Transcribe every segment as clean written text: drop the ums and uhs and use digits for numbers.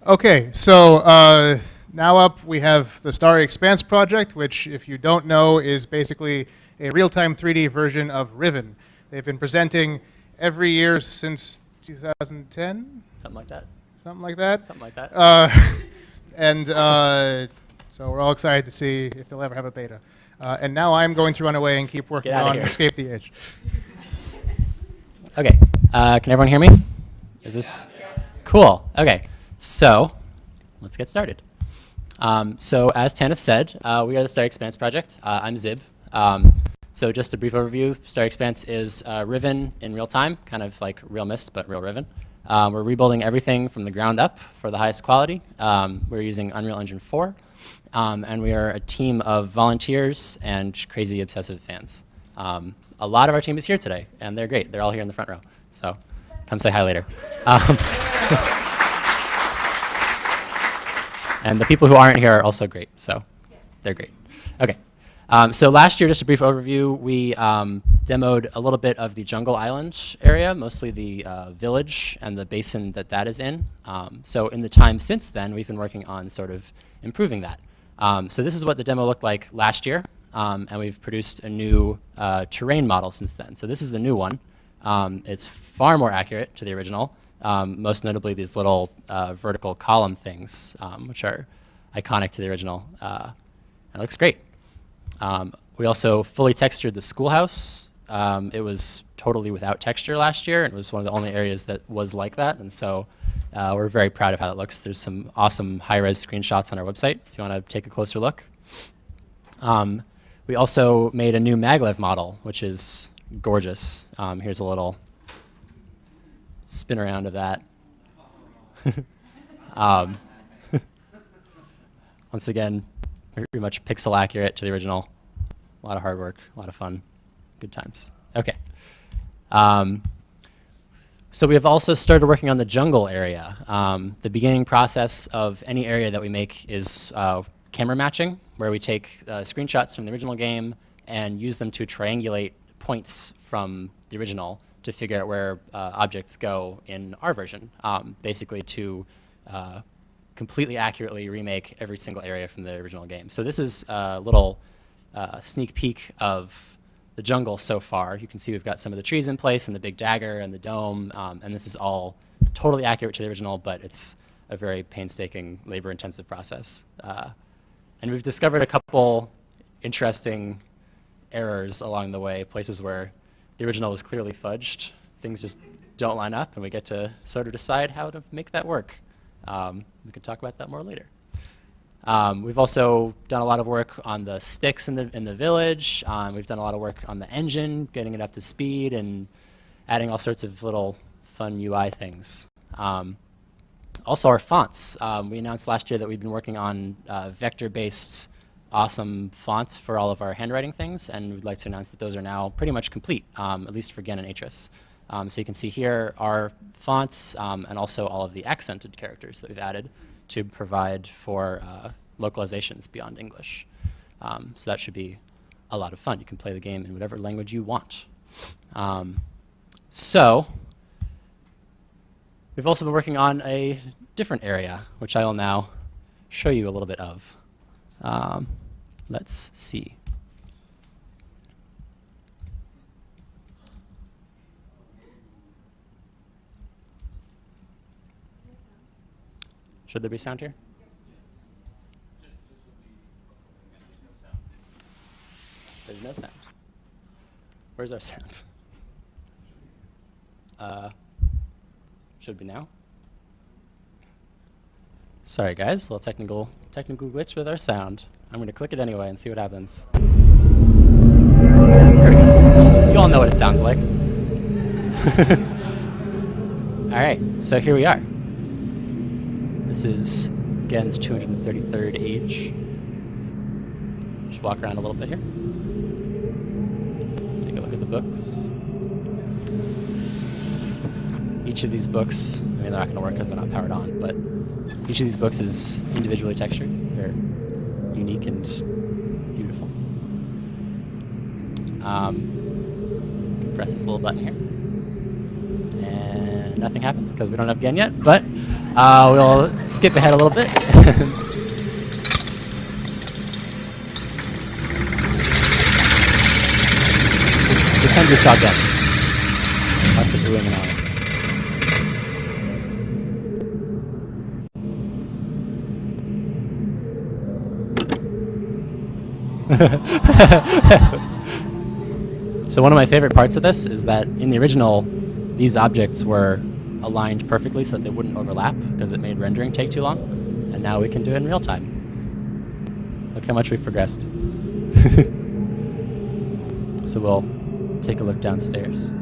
Okay, so now up we have the Starry Expanse project, which, if you don't know, is basically a real-time 3D version of Riven. They've been presenting every year since 2010? Something like that. Something like that? Something like that. So we're all excited to see if they'll ever have a beta. And now I'm going to run away and keep working on Escape the Edge. Okay, can everyone hear me? Is this cool? Okay, so let's get started. So as Tanith said, we are the Starry Expanse project. I'm Zib. So just a brief overview, Starry Expanse is Riven in real time, kind of like real Mist, but real Riven. We're rebuilding everything from the ground up for the highest quality. We're using Unreal Engine 4, and we are a team of volunteers and crazy obsessive fans. A lot of our team is here today, and they're great. They're all here in the front row, so come say hi later. And the people who aren't here are also great, so they're great. Okay, so last year, just a brief overview, we demoed a little bit of the Jungle Island area, mostly the village and the basin that is in. So in the time since then, we've been working on sort of improving that. So this is what the demo looked like last year, and we've produced a new terrain model since then. So this is the new one. It's far more accurate to the original. Most notably these little vertical column things, which are iconic to the original. And it looks great. We also fully textured the schoolhouse. It was totally without texture last year, and it was one of the only areas that was like that. And so we're very proud of how it looks. There's some awesome high-res screenshots on our website if you want to take a closer look. We also made a new maglev model, which is gorgeous. Here's a little spin around of that. Once again, very much pixel accurate to the original. A lot of hard work, a lot of fun, good times. Okay. So we have also started working on the jungle area. The beginning process of any area that we make is camera matching, where we take screenshots from the original game and use them to triangulate points from the original to figure out where objects go in our version, basically to completely accurately remake every single area from the original game. So this is a little sneak peek of the jungle so far. You can see we've got some of the trees in place and the big dagger and the dome, and this is all totally accurate to the original, but it's a very painstaking, labor-intensive process. And we've discovered a couple interesting errors along the way, places where the original was clearly fudged. Things just don't line up, and we get to sort of decide how to make that work. We can talk about that more later. We've also done a lot of work on the sticks in the village. We've done a lot of work on the engine, getting it up to speed, and adding all sorts of little fun UI things. Also our fonts. We announced last year that we've been working on vector-based awesome fonts for all of our handwriting things, and we'd like to announce that those are now pretty much complete, at least for Gen and Atris. So you can see here our fonts and also all of the accented characters that we've added to provide for localizations beyond English. So that should be a lot of fun. You can play the game in whatever language you want. So we've also been working on a different area, which I will now show you a little bit of. Let's see. Should there be sound here? There's no sound. Where's our sound? Should be now. Sorry guys, a little technical glitch with our sound. I'm going to click it anyway and see what happens. There we go. You all know what it sounds like. All right, so here we are. This is Gen's 233rd age. Just walk around a little bit here. Take a look at the books. Each of these books, I mean, they're not going to work because they're not powered on, but each of these books is individually textured. They're unique and beautiful. Can press this little button here. And nothing happens because we don't have Gen yet, but We'll skip ahead a little bit. Just pretend you saw them. Lots of oohing and ahhing. So one of my favorite parts of this is that in the original, these objects were aligned perfectly so that they wouldn't overlap because it made rendering take too long. And now we can do it in real time. Look how much we've progressed. So we'll take a look downstairs.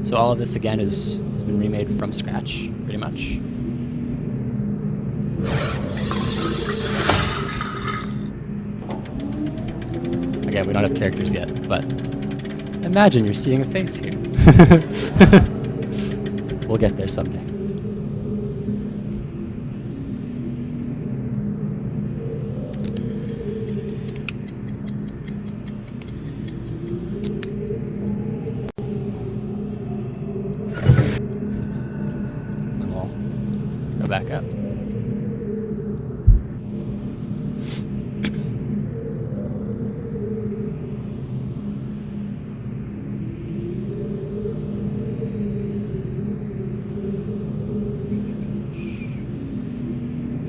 So all of this, again, has been remade from scratch, pretty much. Again, we don't have characters yet, but imagine you're seeing a face here. We'll get there someday. Back up.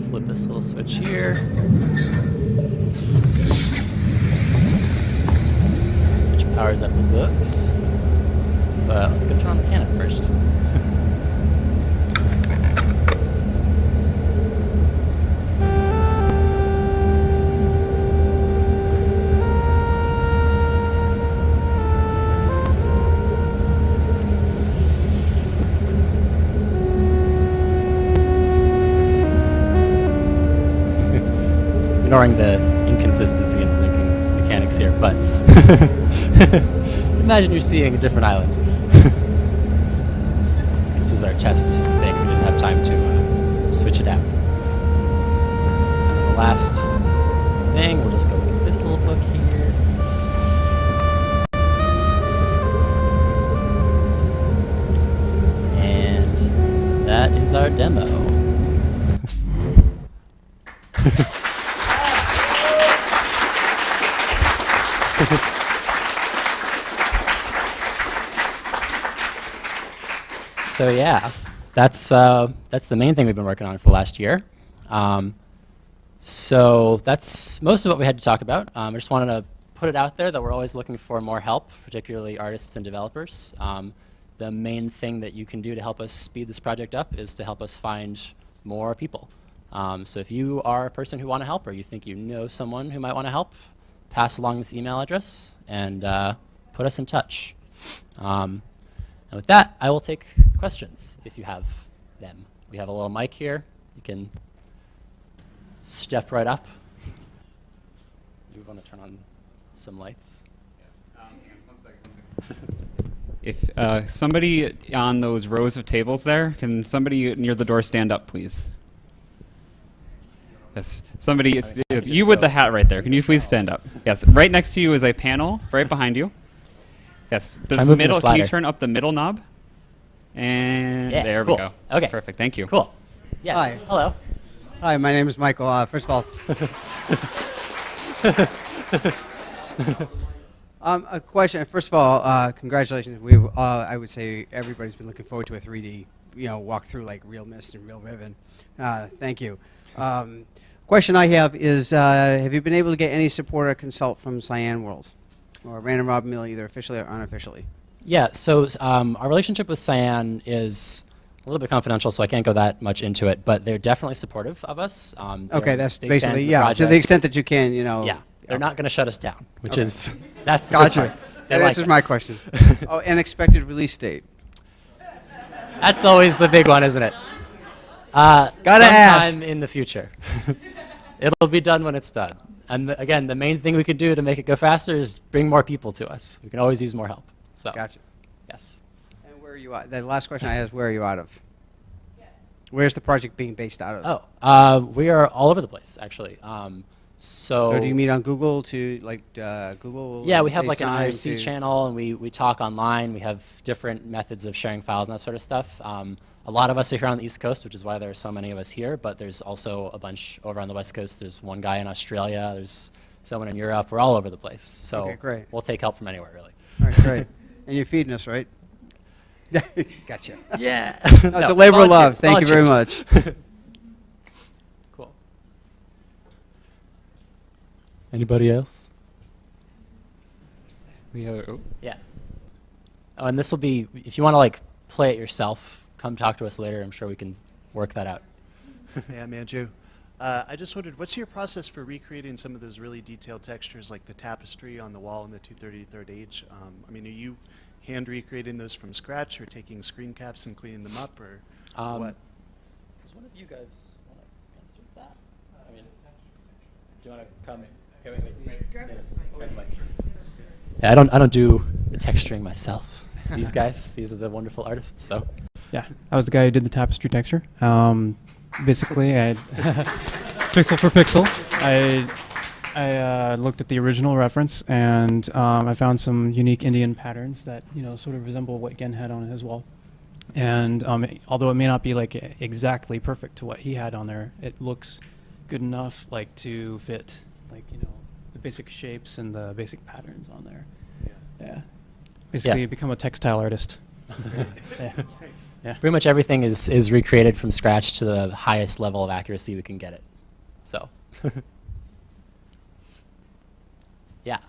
Flip this little switch here. Which powers up the books. But let's go turn on the cannon first. Ignoring the inconsistency in linking mechanics here, but imagine you're seeing a different island. This was our test thing. We didn't have time to switch it out. And the last thing, we'll just go look at this little book here. And that is our demo. So yeah, that's the main thing we've been working on for the last year. So that's most of what we had to talk about. I just wanted to put it out there that we're always looking for more help, particularly artists and developers. The main thing that you can do to help us speed this project up is to help us find more people. So if you are a person who want to help, or you think you know someone who might want to help, pass along this email address and put us in touch. And with that, I will take questions if you have them. We have a little mic here. You can step right up. You want to turn on some lights? Yeah. One second. If somebody on those rows of tables there, can somebody near the door stand up, please? Yes. Somebody, you with the hat right there. Can you please stand up? Yes. Right next to you is a panel, right behind you. Yes, the middle. Can you turn up the middle knob? And yeah, there cool. we go. Okay. Perfect. Thank you. Cool. Yes. Hi. Hello. Hi, my name is Michael. First of all, a question. First of all, congratulations. I would say everybody's been looking forward to a 3D, walkthrough like Real Mist and Real Riven. Thank you. Question I have is, have you been able to get any support or consult from Cyan Worlds? Or Random Robin Mill, either officially or unofficially? Yeah, so our relationship with Cyan is a little bit confidential, so I can't go that much into it, but they're definitely supportive of us. Okay, that's basically, yeah, to the extent that you can, Yeah, they're not going to shut us down, which is, that's the gotcha. good part. That answers my question. Oh, and expected release date. That's always the big one, isn't it? Gotta ask. Sometime in the future. It'll be done when it's done. And again, the main thing we could do to make it go faster is bring more people to us. We can always use more help. So, Gotcha. yes. And where are you at? The last question I had is, where are you out of? Yes. Where's the project being based out of? We are all over the place, actually. So do you meet on Google to Google? Yeah, we have like an FaceTime IRC channel, and we talk online. We have different methods of sharing files and that sort of stuff. A lot of us are here on the East Coast, which is why there are so many of us here, but there's also a bunch over on the West Coast. There's one guy in Australia. There's someone in Europe. We're all over the place. So Okay, great. We'll take help from anywhere, really. All right, great. And you're feeding us, right? Gotcha. Yeah. That's a labor of love. Thank you very much. Cool. Anybody else? We have, Yeah. Oh, and this will be, if you want to like play it yourself, come talk to us later. I'm sure we can work that out. Hey, I'm Andrew. I just wondered, what's your process for recreating some of those really detailed textures, like the tapestry on the wall in the 233rd age? I mean, are you hand recreating those from scratch, or taking screen caps and cleaning them up, or what? Does one of you guys want to answer that? I mean, do you want to come? Hey, wait. Dennis, grab the mic. Yeah, I don't do the texturing myself. It's these guys. These are the wonderful artists. So. Yeah, I was the guy who did the tapestry texture. Basically, I pixel for pixel. I looked at the original reference, and I found some unique Indian patterns that sort of resemble what Gen had on his wall. And although it may not be like exactly perfect to what he had on there, it looks good enough like to fit the basic shapes and the basic patterns on there. Yeah. Basically, become a textile artist. Yeah. Yeah. Pretty much everything is recreated from scratch to the highest level of accuracy we can get it. So. Yeah.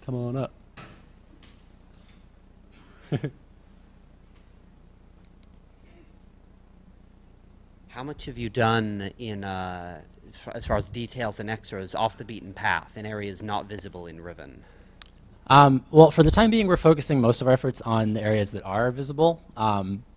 Come on up. How much have you done in, as far as details and extras, off the beaten path in areas not visible in Riven? Well, for the time being, we're focusing most of our efforts on the areas that are visible.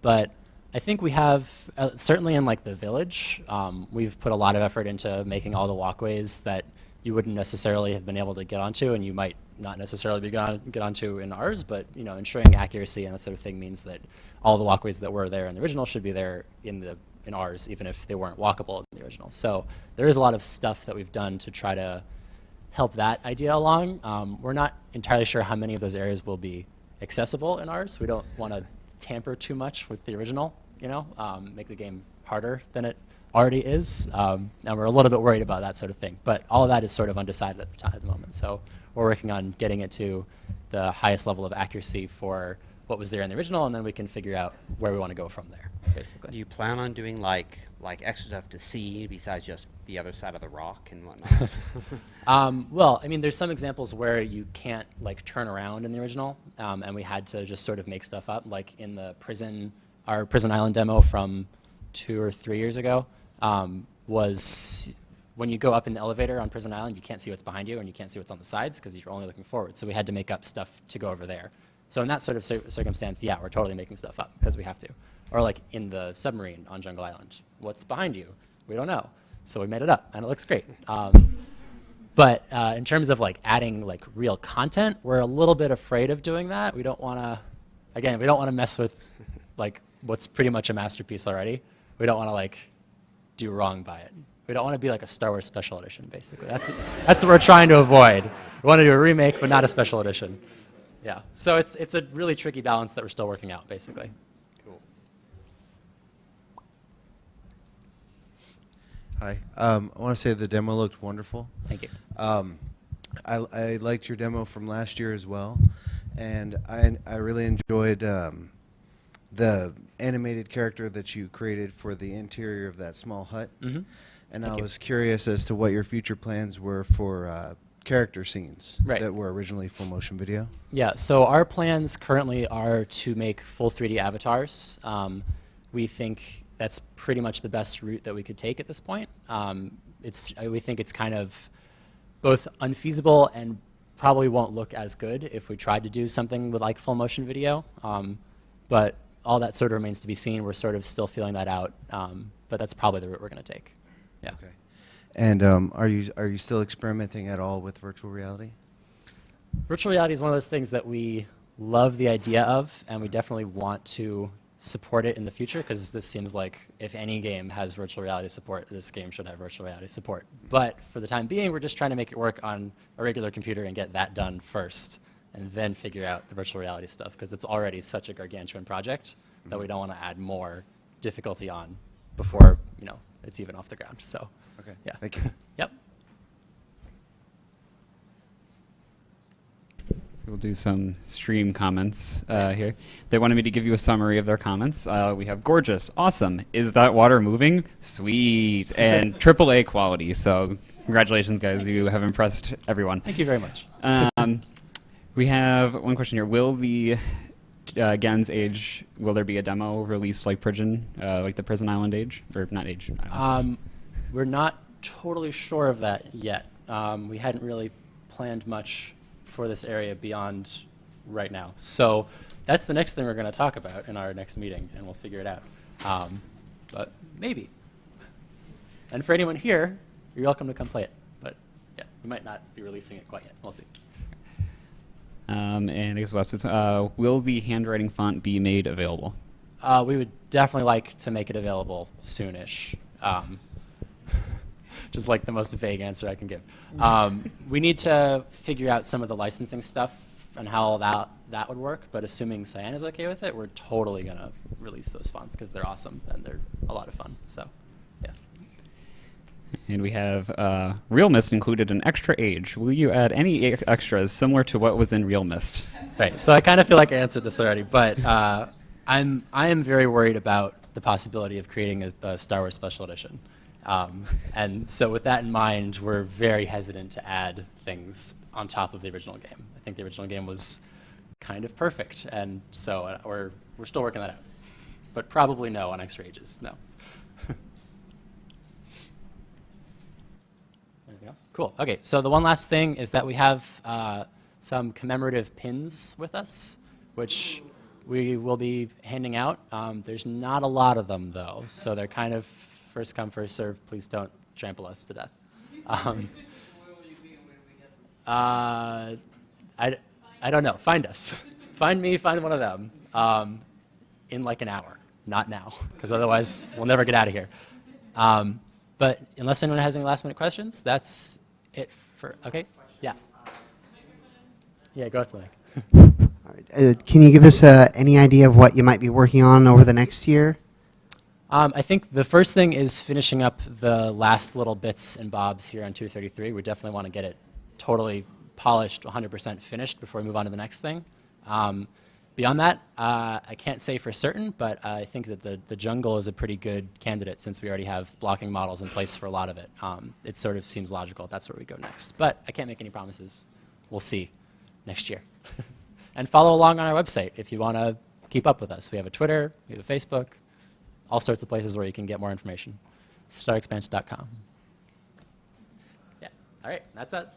But I think we have, certainly in like the village, we've put a lot of effort into making all the walkways that you wouldn't necessarily have been able to get onto, and you might not necessarily be get onto in ours. But ensuring accuracy and that sort of thing means that all the walkways that were there in the original should be there in ours, even if they weren't walkable in the original. So there is a lot of stuff that we've done to try to help that idea along. We're not entirely sure how many of those areas will be accessible in ours. We don't want to tamper too much with the original, make the game harder than it already is. And we're a little bit worried about that sort of thing. But all of that is sort of undecided at the moment. So we're working on getting it to the highest level of accuracy for what was there in the original, and then we can figure out where we want to go from there, basically. Do you plan on doing like extra stuff to see besides just the other side of the rock and whatnot? Well, I mean, there's some examples where you can't turn around in the original, and we had to just sort of make stuff up, like in the our Prison Island demo from 2 or 3 years ago, was when you go up in the elevator on Prison Island, you can't see what's behind you and you can't see what's on the sides because you're only looking forward. So we had to make up stuff to go over there. So in that sort of circumstance, yeah, we're totally making stuff up because we have to. Or like in the submarine on Jungle Island, what's behind you? We don't know. So we made it up, and it looks great. But in terms of adding real content, we're a little bit afraid of doing that. We don't want to mess with what's pretty much a masterpiece already. We don't want to do wrong by it. We don't want to be like a Star Wars special edition, basically. That's what we're trying to avoid. We want to do a remake, but not a special edition. Yeah. So it's a really tricky balance that we're still working out, basically. Cool. Hi. I want to say the demo looked wonderful. Thank you. I liked your demo from last year as well, and I really enjoyed the animated character that you created for the interior of that small hut. Mm-hmm. And Thank I you. was curious as to what your future plans were for character scenes Right. that were originally full motion video. Yeah, so our plans currently are to make full 3D avatars. We think that's pretty much the best route that we could take at this point. We think it's kind of both unfeasible and probably won't look as good if we tried to do something with full motion video. But all that sort of remains to be seen. We're sort of still feeling that out, but that's probably the route we're going to take. Yeah. Okay. And are you still experimenting at all with virtual reality? Virtual reality is one of those things that we love the idea of, and we definitely want to support it in the future, because this seems like if any game has virtual reality support, this game should have virtual reality support. But for the time being, we're just trying to make it work on a regular computer and get that done first, and then figure out the virtual reality stuff, because it's already such a gargantuan project that we don't want to add more difficulty on before it's even off the ground. So, Okay. yeah. Thank you. Yep. We'll do some stream comments here. They wanted me to give you a summary of their comments. We have gorgeous, awesome, is that water moving? Sweet, and AAA quality. So congratulations, guys. You have impressed everyone. Thank you very much. We have one question here. Will the Gen's Age, will there be a demo released like Prison, like the Prison Island Age? Or not Age, Island. We're not totally sure of that yet. We hadn't really planned much for this area beyond right now. So that's the next thing we're going to talk about in our next meeting, and we'll figure it out. But maybe. And for anyone here, you're welcome to come play it. But yeah, we might not be releasing it quite yet. We'll see. And I guess Wes, it's, will the handwriting font be made available? We would definitely like to make it available soonish. Just like the most vague answer I can give. We need to figure out some of the licensing stuff and how that would work, but assuming Cyan is okay with it, we're totally going to release those fonts because they're awesome and they're a lot of fun. So, yeah. And we have Real Mist included an extra age. Will you add any extras similar to what was in Real Mist? Right, so I kind of feel like I answered this already, but I am very worried about the possibility of creating a Star Wars Special Edition. And so with that in mind, we're very hesitant to add things on top of the original game. I think the original game was kind of perfect, and so we're still working that out. But probably no on extra ages, no. Anything else? Cool, okay, so the one last thing is that we have some commemorative pins with us, which we will be handing out. There's not a lot of them, though, so they're kind of first come, first serve. Please don't trample us to death. I don't know. Find us. Find me, find one of them in like an hour. Not now, because otherwise we'll never get out of here. But unless anyone has any last minute questions, that's it for, okay? Yeah. Yeah, go to the mic. All right. Can you give us any idea of what you might be working on over the next year? I think the first thing is finishing up the last little bits and bobs here on 233. We definitely want to get it totally polished, 100% finished before we move on to the next thing. Beyond that, I can't say for certain, but I think that the jungle is a pretty good candidate since we already have blocking models in place for a lot of it. It sort of seems logical. That's where we go next. But I can't make any promises. We'll see next year. And follow along on our website if you want to keep up with us. We have a Twitter, we have a Facebook, all sorts of places where you can get more information. StarryExpanse.com. Yeah, all right, that's it.